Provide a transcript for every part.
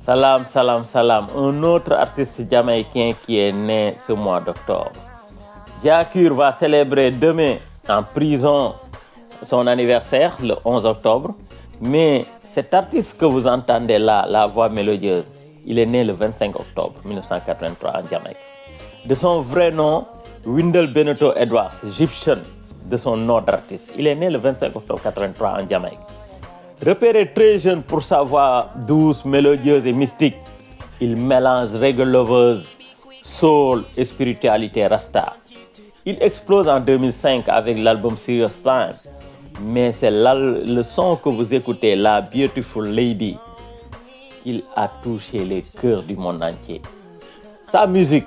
Salam, salam, salam. Un autre artiste jamaïcain qui est né ce mois d'octobre. Djakur va célébrer demain en prison son anniversaire, le 11 octobre. Mais cet artiste que vous entendez là, la voix mélodieuse, il est né le 25 octobre 1983 en Jamaïque. De son vrai nom, Wendell Benito Edwards, Egyptian, de son nom d'artiste. Il est né le 25 octobre 1983 en Jamaïque. Repéré très jeune pour sa voix douce, mélodieuse et mystique, il mélange reggae lovers, soul et spiritualité rasta. Il explose en 2005 avec l'album Serious Time, mais c'est le son que vous écoutez, la Beautiful Lady, qu'il a touché les cœurs du monde entier. Sa musique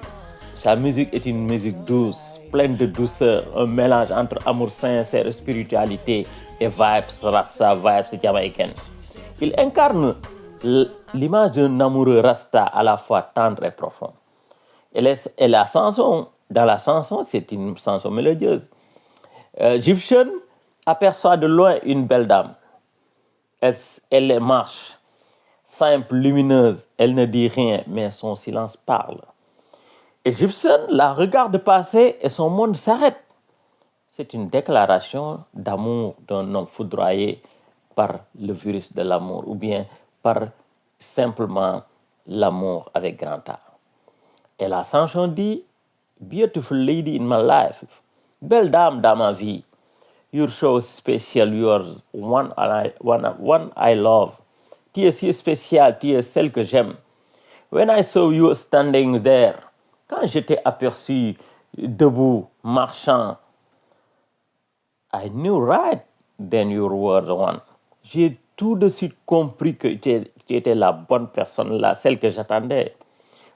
est une musique douce, pleine de douceur, un mélange entre amour sincère, spiritualité et vibes rasta, vibes jamaïcaines. Il incarne l'image d'un amoureux rasta à la fois tendre et profond. Et la chanson, dans la chanson, c'est une chanson mélodieuse. Egyptian aperçoit de loin une belle dame. Elle marche, simple, lumineuse, elle ne dit rien, mais son silence parle. Egyptian la regarde passer et son monde s'arrête. C'est une déclaration d'amour d'un homme foudroyé par le virus de l'amour ou bien par simplement l'amour avec grand A. Et la chanson dit Beautiful lady in my life, belle dame dans ma vie. You're so special, you're one I love. Tu es si spécial, tu es celle que j'aime. When I saw you standing there, quand je t'ai aperçu debout, marchant, I knew right then you were the one. J'ai tout de suite compris que tu étais la bonne personne, celle que j'attendais.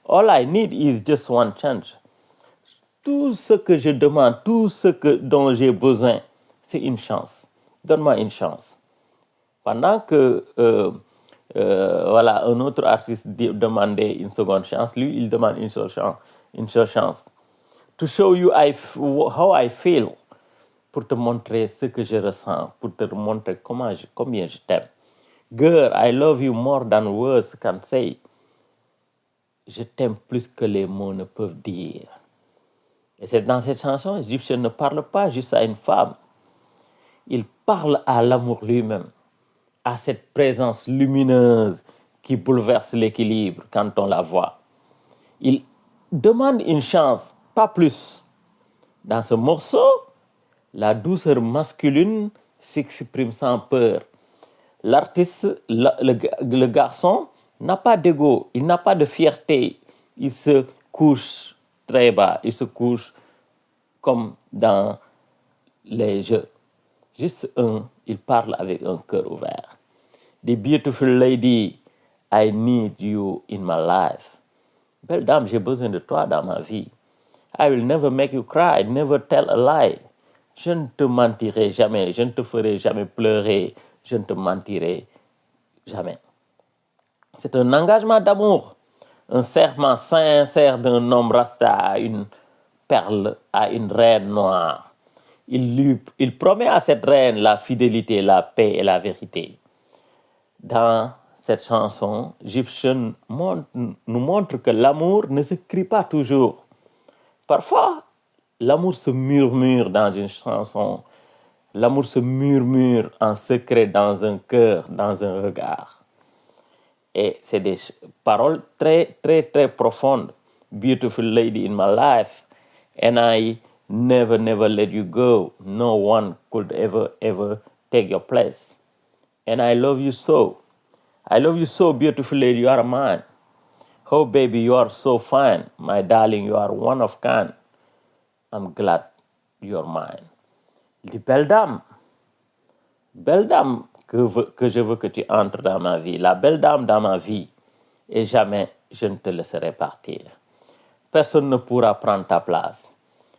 All I need is just one chance. Tout ce que je demande, dont j'ai besoin, c'est une chance. Donne-moi une chance. Pendant que un autre artiste demandait une seconde chance, lui, il demande une seule chance. To show you how I feel, pour te montrer ce que je ressens, pour te montrer combien je t'aime. Girl, I love you more than words can say. Je t'aime plus que les mots ne peuvent dire. Et c'est dans cette chanson, Egyptian ne parle pas juste à une femme. Il parle à l'amour lui-même, à cette présence lumineuse qui bouleverse l'équilibre quand on la voit. Il demande une chance, pas plus. Dans ce morceau, la douceur masculine s'exprime sans peur. L'artiste, le garçon, n'a pas d'ego, il n'a pas de fierté. Il se couche très bas, il se couche comme dans les jeux. Il parle avec un cœur ouvert. The beautiful lady, I need you in my life. Belle dame, j'ai besoin de toi dans ma vie. I will never make you cry, never tell a lie. Je ne te mentirai jamais, je ne te ferai jamais pleurer, je ne te mentirai jamais. C'est un engagement d'amour, un serment sincère d'un homme rasta à une perle, à une reine noire. Il promet à cette reine la fidélité, la paix et la vérité. Dans cette chanson, Egyptian nous montre que l'amour ne se crie pas toujours. Parfois, l'amour se murmure dans une chanson. L'amour se murmure en secret dans un cœur, dans un regard. Et c'est des paroles très, très, très profondes. Beautiful lady in my life, and I never, never let you go. No one could ever, ever take your place. And I love you so. I love you so, beautiful lady, you are mine. Oh, baby, you are so fine. My darling, you are one of kind. I'm glad you're mine. Dis, belle dame que je veux que tu entres dans ma vie, la belle dame dans ma vie, et jamais je ne te laisserai partir. Personne ne pourra prendre ta place.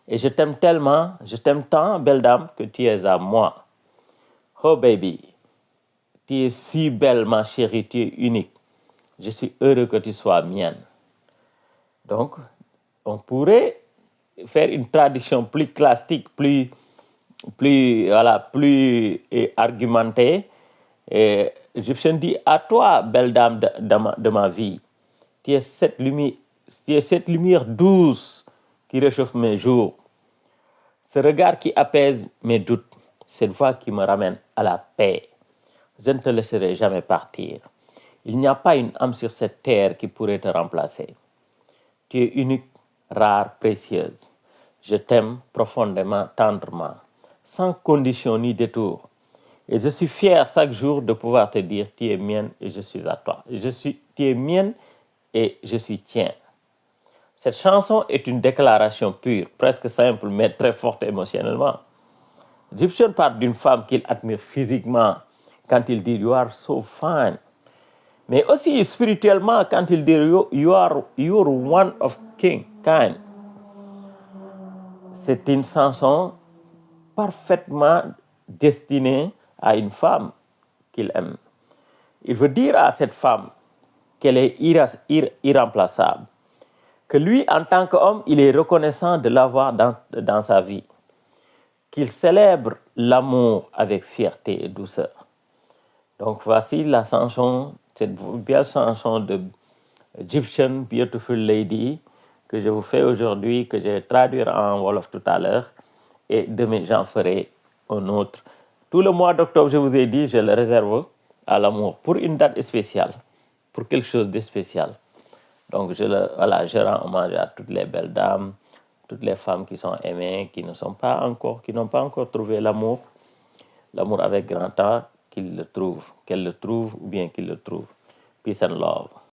Et je t'aime tellement, je t'aime tant, belle dame, que tu es à moi. Oh baby, tu es si belle, ma chérie, tu es unique. Je suis heureux que tu sois mienne. Donc, on pourrait faire une traduction plus classique, plus argumentée, Et Égyptienne dit, à toi, belle dame de ma vie, tu es cette lumière douce qui réchauffe mes jours, ce regard qui apaise mes doutes, cette voix qui me ramène à la paix. Je ne te laisserai jamais partir. Il n'y a pas une âme sur cette terre qui pourrait te remplacer. Tu es unique, rare, précieuse. Je t'aime profondément, tendrement, sans condition ni détour. Et je suis fier chaque jour de pouvoir te dire, tu es mienne et je suis à toi. Tu es mienne et je suis tien. Cette chanson est une déclaration pure, presque simple, mais très forte émotionnellement. Egyptian parle d'une femme qu'il admire physiquement quand il dit You are so fine. Mais aussi spirituellement quand il dit You're one of kind. C'est une chanson parfaitement destinée à une femme qu'il aime. Il veut dire à cette femme qu'elle est irremplaçable, que lui, en tant qu'homme, il est reconnaissant de l'avoir dans sa vie, qu'il célèbre l'amour avec fierté et douceur. Donc voici la chanson, cette belle chanson de Egyptian Beautiful Lady que je vous fais aujourd'hui, que je vais traduire en Wolof tout à l'heure, et demain j'en ferai un autre. Tout le mois d'octobre, je vous ai dit, je le réserve à l'amour, pour une date spéciale, pour quelque chose de spécial. Donc je rends hommage à toutes les belles dames, toutes les femmes qui sont aimées, qui n'ont pas encore trouvé l'amour avec grand A, qu'elles le trouvent ou bien qu'ils le trouvent. Peace and love.